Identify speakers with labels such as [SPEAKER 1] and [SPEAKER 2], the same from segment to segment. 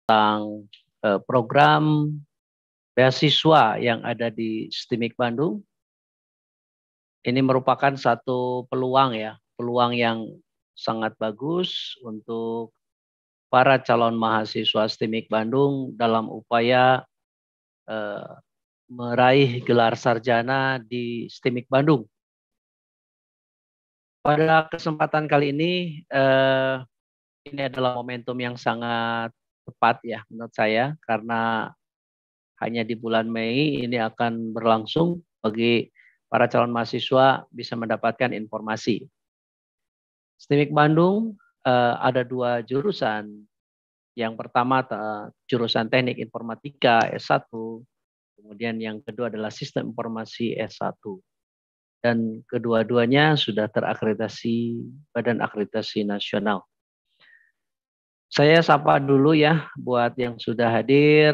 [SPEAKER 1] tentang program beasiswa yang ada di STIMIK Bandung. Ini merupakan satu peluang ya, peluang yang sangat bagus untuk para calon mahasiswa STIMIK Bandung dalam upaya meraih gelar sarjana di STIMIK Bandung. Pada kesempatan kali ini adalah momentum yang sangat tepat ya menurut saya, karena hanya di bulan Mei ini akan berlangsung bagi para calon mahasiswa bisa mendapatkan informasi. STIMIK Bandung ada 2 jurusan. Yang pertama jurusan Teknik Informatika S1, kemudian yang kedua adalah Sistem Informasi S1. Dan kedua-duanya sudah terakreditasi Badan Akreditasi Nasional. Saya sapa dulu ya buat yang sudah hadir,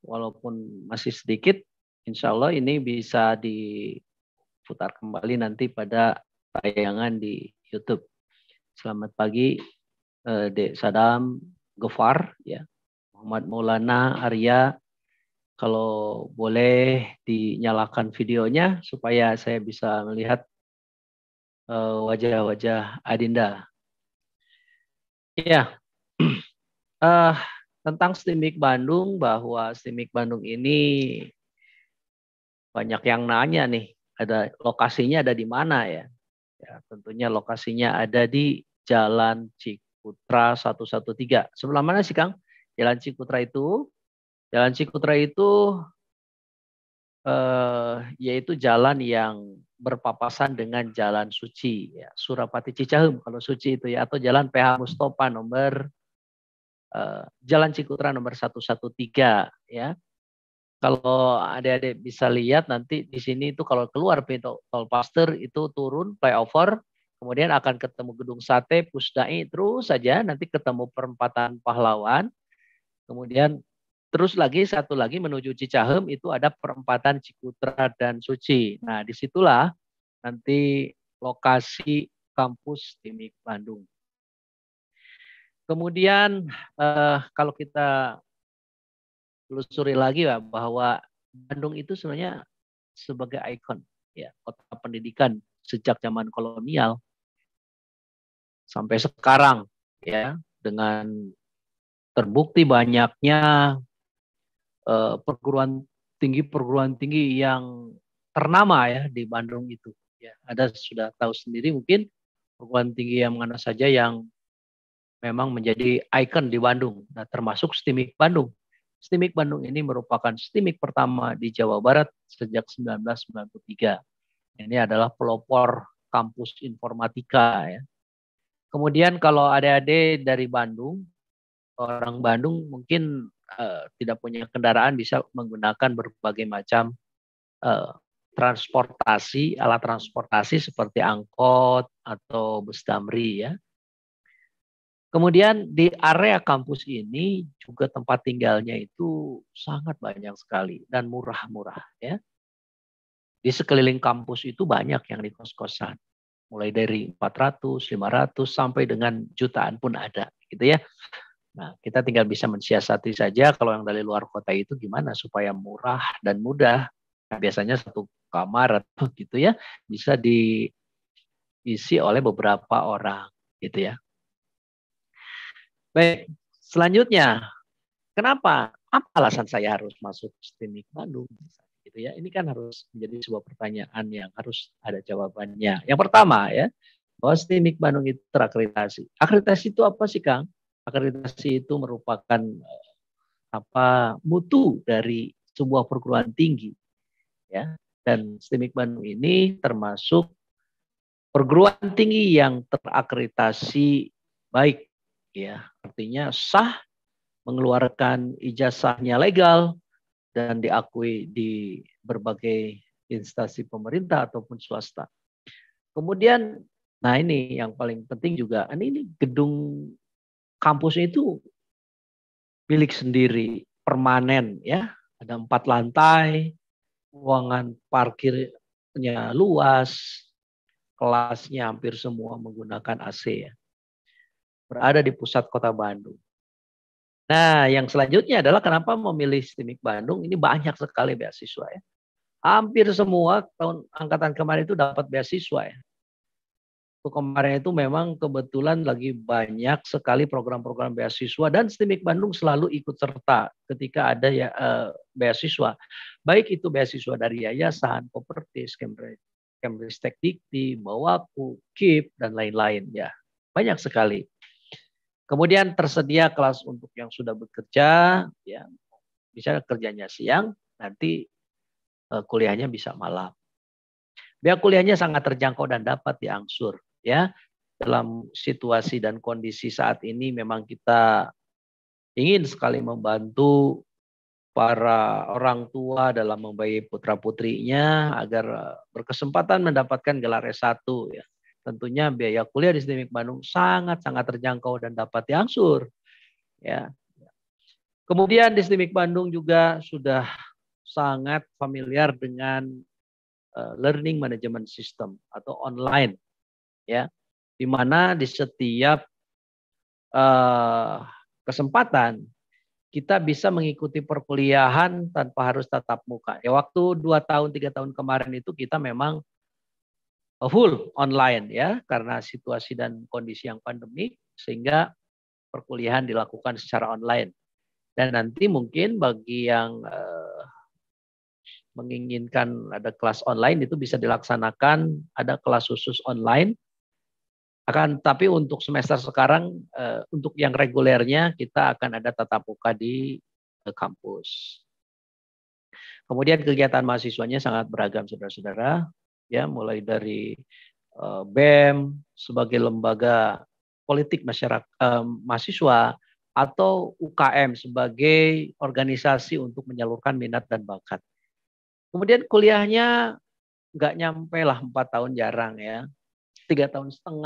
[SPEAKER 1] walaupun masih sedikit, insya Allah ini bisa diputar kembali nanti pada tayangan di YouTube. Selamat pagi, Dek Sadam Gofar, ya, Muhammad Maulana Arya. Kalau boleh dinyalakan videonya supaya saya bisa melihat wajah-wajah Adinda. Ya. Tentang STIMIK Bandung, bahwa STIMIK Bandung ini banyak yang nanya nih, ada lokasinya ada di mana ya? Ya, tentunya lokasinya ada di Jalan Cikutra 113. Sebelah mana sih Kang? Jalan Cikutra itu? Jalan Cikutra itu yaitu jalan yang berpapasan dengan Jalan Suci, ya, Surapati Cicahem kalau Suci itu ya, atau Jalan PH Mustofa nomor Jalan Cikutra nomor 113 ya. Kalau adik-adik bisa lihat nanti di sini itu kalau keluar pintu tol Paster itu turun flyover, kemudian akan ketemu Gedung Sate, Pusdai, terus saja nanti ketemu perempatan Pahlawan, kemudian terus lagi satu lagi menuju Cicahem itu ada perempatan Cikutra dan Suci. Nah disitulah nanti lokasi kampus STIMIK Bandung. Kemudian kalau kita telusuri lagi ya, bahwa Bandung itu sebenarnya sebagai ikon ya kota pendidikan sejak zaman kolonial sampai sekarang ya, dengan terbukti banyaknya perguruan tinggi yang ternama ya di Bandung itu ya. Ada sudah tahu sendiri mungkin perguruan tinggi yang mana saja yang memang menjadi ikon di Bandung. Nah, termasuk STIMIK Bandung. STIMIK Bandung ini merupakan STIMIK pertama di Jawa Barat sejak 1993. Ini adalah pelopor kampus informatika ya. Kemudian kalau adik-adik dari Bandung, orang Bandung mungkin tidak punya kendaraan, bisa menggunakan berbagai macam transportasi, alat transportasi seperti angkot atau bus damri ya. Kemudian di area kampus ini juga tempat tinggalnya itu sangat banyak sekali dan murah-murah ya. Di sekeliling kampus itu banyak yang di kos-kosan. Mulai dari 400, 500 sampai dengan jutaan pun ada gitu ya. Nah, kita tinggal bisa mensiasati saja kalau yang dari luar kota itu gimana supaya murah dan mudah. Nah, biasanya satu kamar atau gitu ya bisa diisi oleh beberapa orang gitu ya. Baik, selanjutnya, kenapa? Apa alasan saya harus masuk STIMIK Bandung? Gitu ya. Ini kan harus menjadi sebuah pertanyaan yang harus ada jawabannya. Yang pertama ya, bahwa STIMIK Bandung itu terakreditasi. Akreditasi itu apa sih, Kang? Akreditasi itu merupakan mutu dari sebuah perguruan tinggi ya. Dan STIMIK Bandung ini termasuk perguruan tinggi yang terakreditasi baik ya, artinya sah, mengeluarkan ijazahnya legal dan diakui di berbagai instansi pemerintah ataupun swasta. Kemudian, nah ini yang paling penting juga, ini gedung kampus itu milik sendiri, permanen ya, ada 4 lantai, ruangan parkirnya luas, kelasnya hampir semua menggunakan AC ya. Berada di pusat kota Bandung. Nah, yang selanjutnya adalah kenapa memilih STIMIK Bandung? Ini banyak sekali beasiswa ya. Hampir semua tahun angkatan kemarin itu dapat beasiswa ya. Kemarin itu memang kebetulan lagi banyak sekali program-program beasiswa dan STIMIK Bandung selalu ikut serta ketika ada ya beasiswa. Baik itu beasiswa dari yayasan, Kopertis, Cambridge Tekdikti, Bawaku, KIP dan lain-lain ya. Banyak sekali. Kemudian tersedia kelas untuk yang sudah bekerja, ya bisa kerjanya siang, nanti kuliahnya bisa malam. Biaya kuliahnya sangat terjangkau dan dapat diangsur, ya. Dalam situasi dan kondisi saat ini memang kita ingin sekali membantu para orang tua dalam membiayai putra-putrinya agar berkesempatan mendapatkan gelar S1 ya. Tentunya biaya kuliah di STIMIK Bandung sangat-sangat terjangkau dan dapat diangsur ya. Kemudian di STIMIK Bandung juga sudah sangat familiar dengan learning management system atau online ya. Di mana di setiap kesempatan kita bisa mengikuti perkuliahan tanpa harus tatap muka. Ya waktu 2 tahun 3 tahun kemarin itu kita memang full online ya karena situasi dan kondisi yang pandemik sehingga perkuliahan dilakukan secara online. Dan nanti mungkin bagi yang menginginkan ada kelas online itu bisa dilaksanakan ada kelas khusus online. Akan tapi untuk semester sekarang untuk yang regulernya kita akan ada tatap muka di kampus. Kemudian kegiatan mahasiswanya sangat beragam saudara-saudara, ya mulai dari BEM sebagai lembaga politik masyarakat mahasiswa atau UKM sebagai organisasi untuk menyalurkan minat dan bakat. Kemudian kuliahnya nggak nyampe lah 4 tahun jarang ya. 3,5 tahun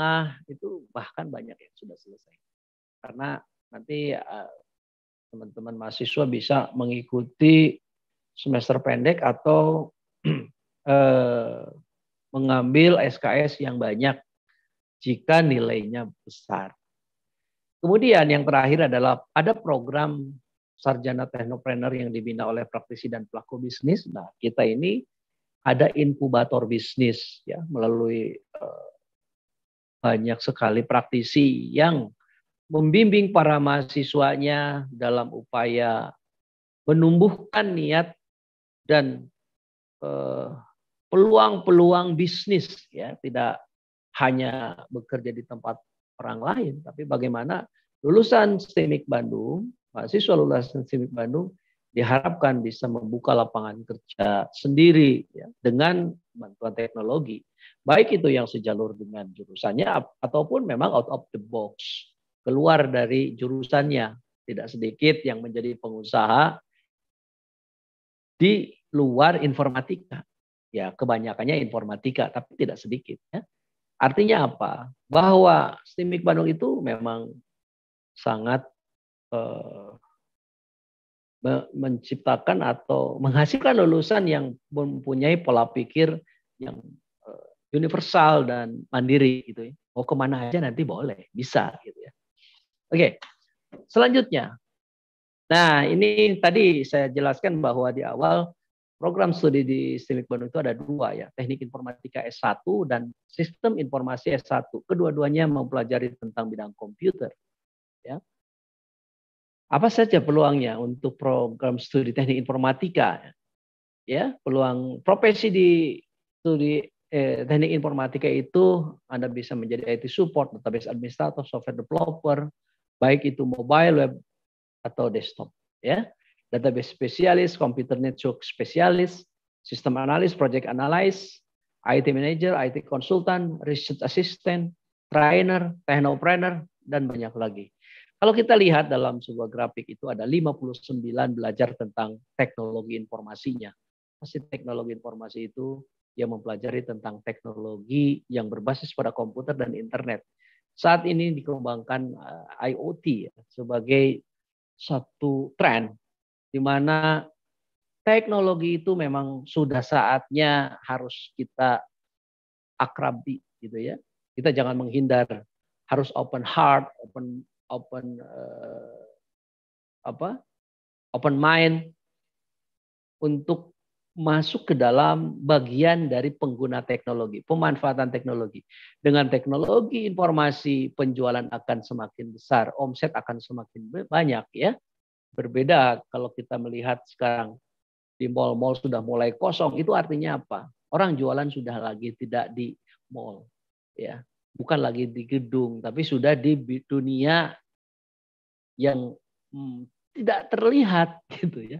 [SPEAKER 1] itu bahkan banyak yang sudah selesai. Karena nanti teman-teman mahasiswa bisa mengikuti semester pendek atau mengambil SKS yang banyak jika nilainya besar. Kemudian yang terakhir adalah ada program sarjana teknopreneur yang dibina oleh praktisi dan pelaku bisnis. Nah, kita ini ada inkubator bisnis ya melalui banyak sekali praktisi yang membimbing para mahasiswanya dalam upaya menumbuhkan niat dan peluang-peluang bisnis ya, tidak hanya bekerja di tempat orang lain, tapi bagaimana lulusan STIMIK Bandung, mahasiswa lulusan STIMIK Bandung diharapkan bisa membuka lapangan kerja sendiri ya, dengan bantuan teknologi. Baik itu yang sejalur dengan jurusannya ataupun memang out of the box, keluar dari jurusannya. Tidak sedikit yang menjadi pengusaha di luar informatika. Ya, kebanyakannya informatika, tapi tidak sedikit. Ya. Artinya apa? Bahwa STIMIK Bandung itu memang sangat menciptakan atau menghasilkan lulusan yang mempunyai pola pikir yang universal dan mandiri gitu ya. Mau kemana aja nanti boleh, bisa gitu ya. Oke, selanjutnya. Nah, ini tadi saya jelaskan bahwa di awal program studi di STIMIK Bandung itu ada 2 ya, Teknik Informatika S1 dan Sistem Informasi S1. Kedua-duanya mempelajari tentang bidang komputer. Ya. Apa saja peluangnya untuk program studi Teknik Informatika? Ya, peluang profesi di studi Teknik Informatika itu Anda bisa menjadi IT support, database administrator, software developer, baik itu mobile, web atau desktop. Ya, database spesialis, computer network spesialis, sistem analis, project analyst, IT manager, IT konsultan, research assistant, trainer, technopreneur, dan banyak lagi. Kalau kita lihat dalam sebuah grafik itu ada 59 belajar tentang teknologi informasinya. Pasti teknologi informasi itu yang mempelajari tentang teknologi yang berbasis pada komputer dan internet. Saat ini dikembangkan IoT ya, sebagai satu tren di mana teknologi itu memang sudah saatnya harus kita akrabi gitu ya. Kita jangan menghindar, harus open heart, open open mind untuk masuk ke dalam bagian dari pengguna teknologi, pemanfaatan teknologi. Dengan teknologi informasi, penjualan akan semakin besar, omset akan semakin banyak ya. Berbeda kalau kita melihat sekarang di mal-mal sudah mulai kosong, itu artinya apa? Orang jualan sudah lagi tidak di mall, ya, bukan lagi di gedung, tapi sudah di dunia yang tidak terlihat gitu ya.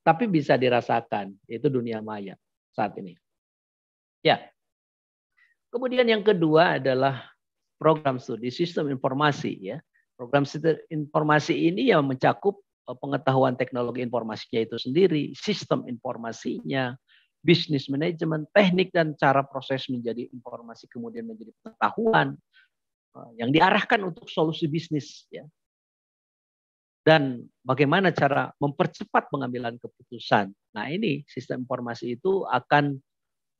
[SPEAKER 1] Tapi bisa dirasakan, yaitu dunia maya saat ini. Ya. Kemudian yang kedua adalah program studi sistem informasi ya. Program studi informasi ini yang mencakup pengetahuan teknologi informasinya itu sendiri, sistem informasinya, bisnis manajemen, teknik dan cara proses menjadi informasi kemudian menjadi pengetahuan yang diarahkan untuk solusi bisnis ya. Dan bagaimana cara mempercepat pengambilan keputusan. Nah ini sistem informasi itu akan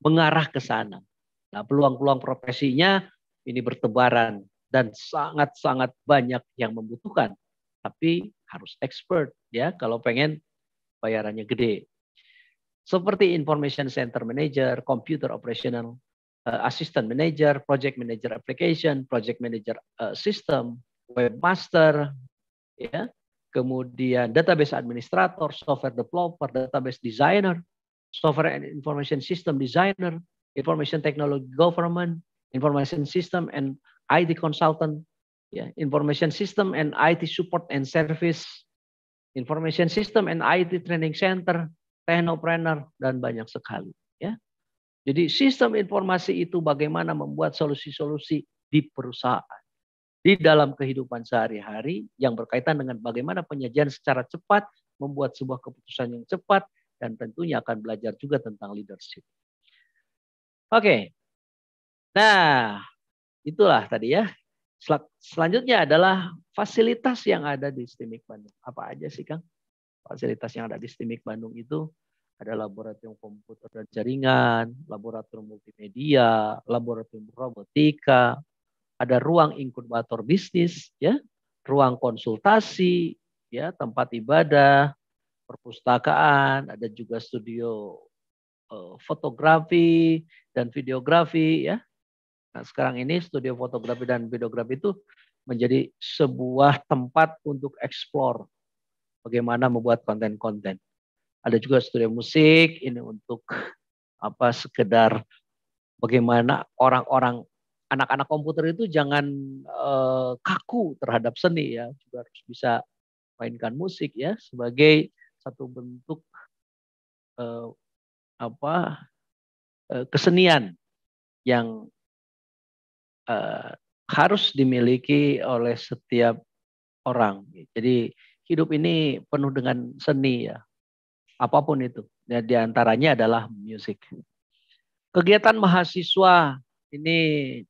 [SPEAKER 1] mengarah ke sana. Nah peluang-peluang profesinya ini bertebaran dan sangat-sangat banyak yang membutuhkan. Tapi harus expert ya kalau pengen bayarannya gede. Seperti information center manager, computer operational assistant manager, project manager application, project manager system, webmaster, ya. Kemudian database administrator, software developer, database designer, software and information system designer, information technology government, information system and IT consultant, ya, information system and IT support and service, information system and IT training center, technopreneur dan banyak sekali, ya. Jadi sistem informasi itu bagaimana membuat solusi-solusi di perusahaan, di dalam kehidupan sehari-hari yang berkaitan dengan bagaimana penyajian secara cepat, membuat sebuah keputusan yang cepat, dan tentunya akan belajar juga tentang leadership. Oke, nah itulah tadi ya. Selanjutnya adalah fasilitas yang ada di STIMIK Bandung. Apa aja sih Kang? Fasilitas yang ada di STIMIK Bandung itu ada laboratorium komputer dan jaringan, laboratorium multimedia, laboratorium robotika, ada ruang inkubator bisnis, ya, ruang konsultasi, ya, tempat ibadah, perpustakaan, ada juga studio fotografi dan videografi, ya. Nah, sekarang ini studio fotografi dan videografi itu menjadi sebuah tempat untuk eksplor bagaimana membuat konten-konten. Ada juga studio musik ini untuk sekedar bagaimana orang-orang anak-anak komputer itu jangan kaku terhadap seni ya, juga harus bisa mainkan musik ya sebagai satu bentuk kesenian yang harus dimiliki oleh setiap orang. Jadi hidup ini penuh dengan seni ya, apapun itu. Ya, di antaranya adalah musik. Kegiatan mahasiswa ini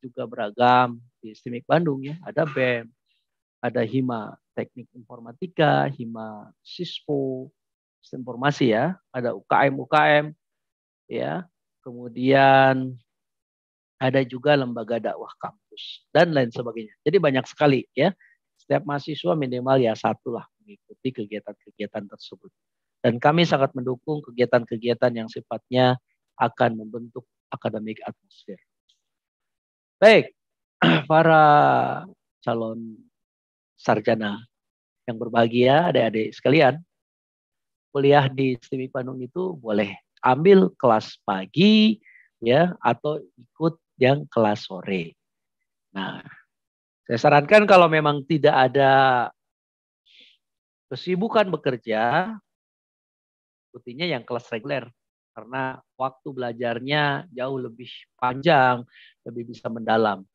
[SPEAKER 1] juga beragam di STIMIK Bandung ya. Ada BEM, ada Hima Teknik Informatika, Hima Sispo, Sistem Informasi ya. Ada UKM ya. Kemudian ada juga lembaga dakwah kampus dan lain sebagainya. Jadi banyak sekali ya. Setiap mahasiswa minimal ya satu lah mengikuti kegiatan-kegiatan tersebut. Dan kami sangat mendukung kegiatan-kegiatan yang sifatnya akan membentuk akademik atmosfer. Baik, para calon sarjana yang berbahagia, adik-adik sekalian, kuliah di STIMIK Bandung itu boleh ambil kelas pagi ya atau ikut yang kelas sore. Nah, saya sarankan kalau memang tidak ada kesibukan bekerja, ikutinya yang kelas reguler karena waktu belajarnya jauh lebih panjang, lebih bisa mendalam.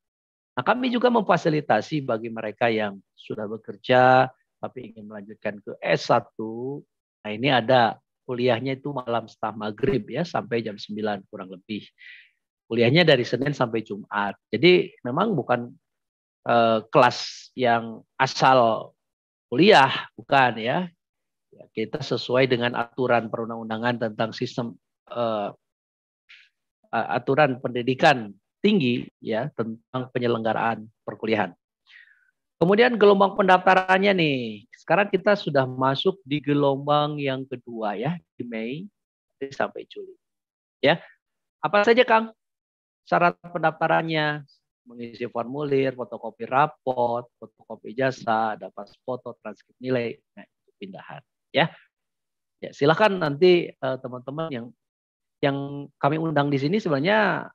[SPEAKER 1] Nah, kami juga memfasilitasi bagi mereka yang sudah bekerja tapi ingin melanjutkan ke S1. Nah, ini ada kuliahnya itu malam setelah maghrib ya sampai jam 9 kurang lebih. Kuliahnya dari Senin sampai Jumat. Jadi memang bukan kelas yang asal kuliah, bukan ya. Kita sesuai dengan aturan perundang-undangan tentang sistem aturan pendidikan tinggi ya tentang penyelenggaraan perkuliahan. Kemudian gelombang pendaftarannya nih. Sekarang kita sudah masuk di gelombang yang kedua ya, di Mei sampai Juli. Ya, apa saja Kang syarat pendaftarannya? Mengisi formulir, fotokopi rapot, fotokopi jasa, ada pas foto, transkrip nilai, nah itu pindahan. Ya, ya silakan nanti teman-teman yang kami undang di sini sebenarnya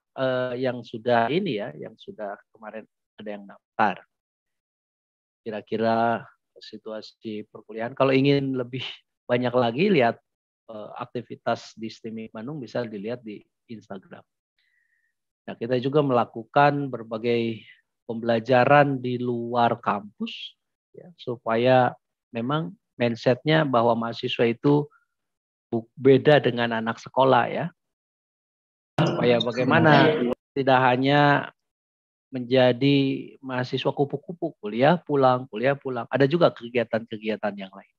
[SPEAKER 1] yang sudah ini ya, yang sudah kemarin ada yang daftar. Kira-kira situasi perkuliahan. Kalau ingin lebih banyak lagi lihat aktivitas di STIMIK Bandung bisa dilihat di Instagram. Nah, kita juga melakukan berbagai pembelajaran di luar kampus ya, supaya memang mindsetnya bahwa mahasiswa itu beda dengan anak sekolah ya. Supaya bagaimana tidak hanya menjadi mahasiswa kupu-kupu, kuliah pulang. Ada juga kegiatan-kegiatan yang lain.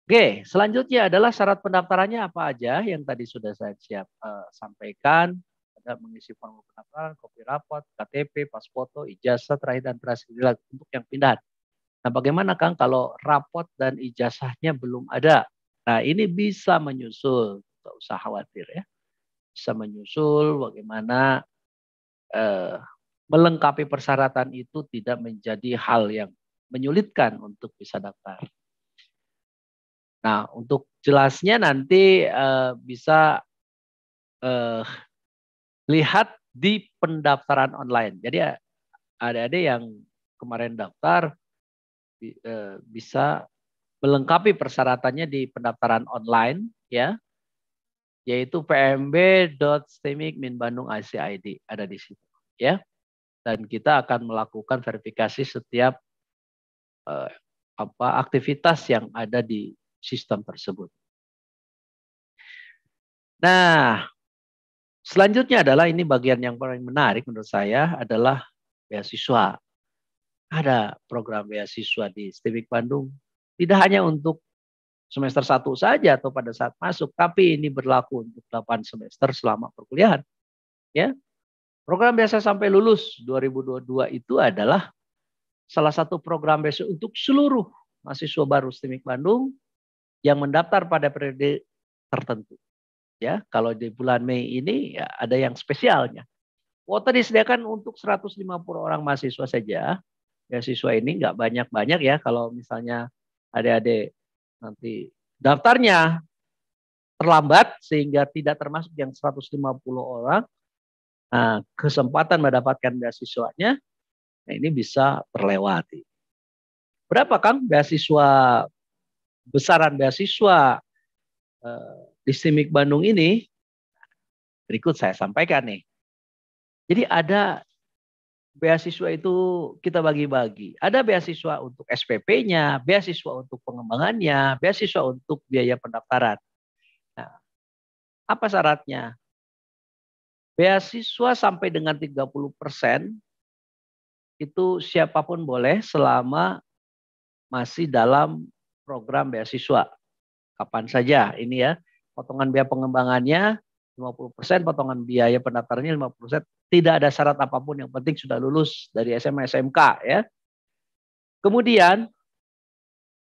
[SPEAKER 1] Oke, selanjutnya adalah syarat pendaftarannya apa aja yang tadi sudah saya sampaikan. Ada mengisi formulir pendaftaran, kopi rapot, KTP, pas foto, ijazah terakhir dan terakhir untuk yang pindahan. Nah, bagaimana Kang kalau rapot dan ijazahnya belum ada? Nah, ini bisa menyusul, tidak usah khawatir ya. Bisa menyusul bagaimana melengkapi persyaratan itu tidak menjadi hal yang menyulitkan untuk bisa daftar. Nah, untuk jelasnya nanti bisa lihat di pendaftaran online. Jadi ada yang kemarin daftar bisa melengkapi persyaratannya di pendaftaran online ya, yaitu pmb.stemik.min.bandung.ac.id ada di situ ya. Dan kita akan melakukan verifikasi setiap aktivitas yang ada di sistem tersebut. Nah, selanjutnya adalah ini bagian yang paling menarik menurut saya adalah beasiswa. Ada program beasiswa di STIMIK Bandung. Tidak hanya untuk semester 1 saja atau pada saat masuk, tapi ini berlaku untuk 8 semester selama perkuliahan. Ya. Program beasiswa sampai lulus 2022 itu adalah salah satu program beasiswa untuk seluruh mahasiswa baru STIMIK Bandung yang mendaftar pada periode tertentu. Ya, kalau di bulan Mei ini ya ada yang spesialnya. Kuota disediakan untuk 150 orang mahasiswa saja. Beasiswa ini nggak banyak-banyak ya. Kalau misalnya adik-adik nanti daftarnya terlambat sehingga tidak termasuk yang 150 orang, nah, kesempatan mendapatkan beasiswanya nah ini bisa terlewati. Berapa Kang beasiswa besaran beasiswa di STIMIK Bandung ini? Berikut saya sampaikan nih. Jadi ada beasiswa itu kita bagi-bagi. Ada beasiswa untuk SPP-nya, beasiswa untuk pengembangannya, beasiswa untuk biaya pendaftaran. Nah, apa syaratnya? Beasiswa sampai dengan 30% itu siapapun boleh selama masih dalam program beasiswa. Kapan saja ini ya. Potongan biaya pengembangannya 50%, potongan biaya pendaftarannya 50%. Tidak ada syarat apapun, yang penting sudah lulus dari SMA SMK ya. Kemudian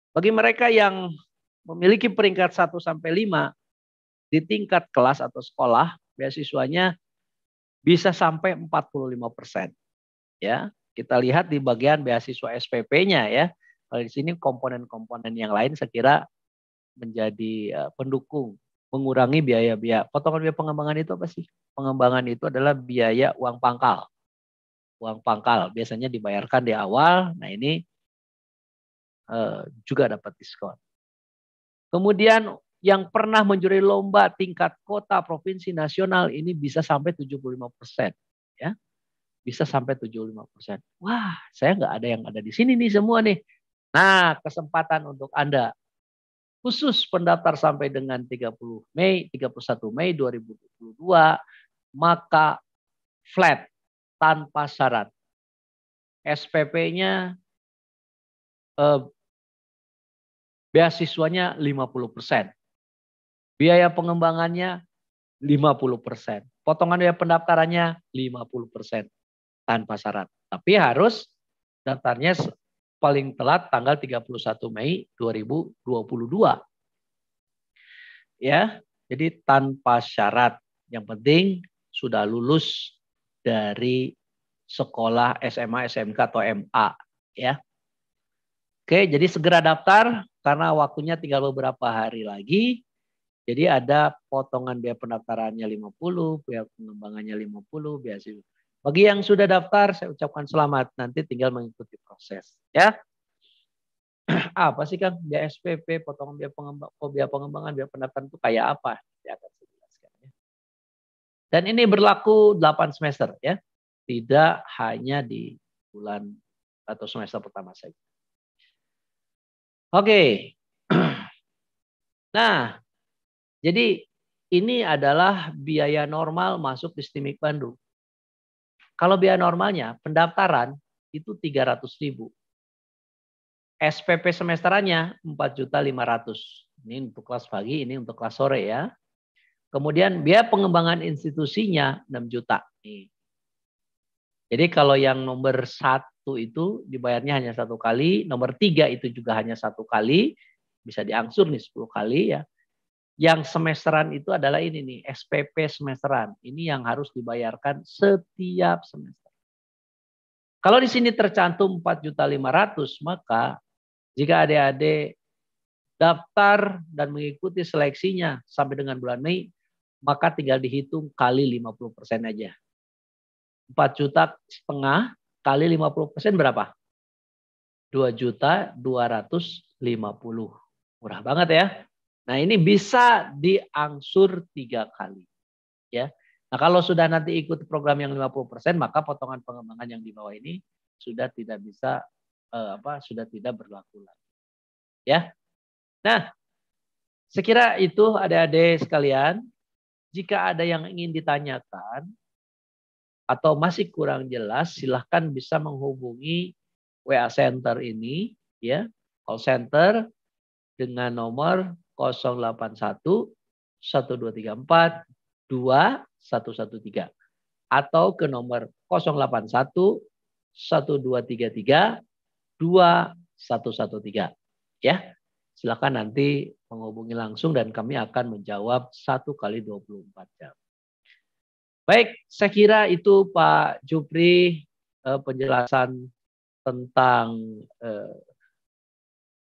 [SPEAKER 1] bagi mereka yang memiliki peringkat 1 sampai 5 di tingkat kelas atau sekolah, beasiswanya bisa sampai 45%. Ya, kita lihat di bagian beasiswa SPP-nya ya. Kalau di sini komponen-komponen yang lain saya kira menjadi pendukung mengurangi biaya-biaya. Potongan biaya pengembangan itu apa sih? Pengembangan itu adalah biaya uang pangkal. Uang pangkal biasanya dibayarkan di awal. Nah ini juga dapat diskon. Kemudian yang pernah menjuri lomba tingkat kota, provinsi, nasional ini bisa sampai 75%. Ya, bisa sampai 75%. Wah, saya nggak ada yang ada di sini nih semua nih. Nah, kesempatan untuk Anda khusus pendaftar sampai dengan 31 Mei 2022, maka flat tanpa syarat. SPP-nya beasiswanya 50%. Biaya pengembangannya 50%. Potongan biaya pendaftarannya 50% tanpa syarat. Tapi harus Daftarnya paling telat tanggal 31 Mei 2022. Ya, jadi tanpa syarat. Yang penting sudah lulus dari sekolah SMA, SMK atau MA, ya. Oke, jadi segera daftar karena waktunya tinggal beberapa hari lagi. Jadi ada potongan biaya pendaftarannya 50, biaya pengembangannya 50, biaya. Bagi yang sudah daftar, saya ucapkan selamat. Nanti tinggal mengikuti proses, ya. Apa sih Kang biaya SPP, potongan biaya pengembangan, biaya pendaftaran itu kayak apa? Ya, akan saya jelaskan, ya. Dan ini berlaku 8 semester, ya. Tidak hanya di bulan atau semester pertama saja. Oke. Nah, jadi ini adalah biaya normal masuk di STIMIK Bandung. Kalau biaya normalnya pendaftaran itu 300.000. SPP semesterannya 4.500.000. Ini untuk kelas pagi, ini untuk kelas sore, ya. Kemudian biaya pengembangan institusinya 6 juta. Nih. Jadi kalau yang nomor 1 itu dibayarnya hanya 1 kali, nomor 3 itu juga hanya 1 kali, bisa diangsur nih 10 kali, ya. Yang semesteran itu adalah ini nih, SPP semesteran. Ini yang harus dibayarkan setiap semester. Kalau di sini tercantum 4.500.000, maka jika adik-adik daftar dan mengikuti seleksinya sampai dengan bulan Mei, maka tinggal dihitung kali 50% aja. 4,5 juta kali 50% berapa? 2.250.000. Murah banget, ya. Nah, ini bisa diangsur 3 kali, ya. Nah, kalau sudah nanti ikut program yang 50%, maka potongan pengembangan yang di bawah ini sudah tidak bisa sudah tidak berlaku lagi. Ya. Nah, sekira itu adik-adik sekalian. Jika ada yang ingin ditanyakan atau masih kurang jelas, silahkan bisa menghubungi WA Center ini, ya, call center dengan nomor 081 1234 2113 atau ke nomor 081 1233 2113, ya. Silakan nanti menghubungi langsung dan kami akan menjawab 1 kali 24 jam. Baik, saya kira itu Pak Jupri penjelasan tentang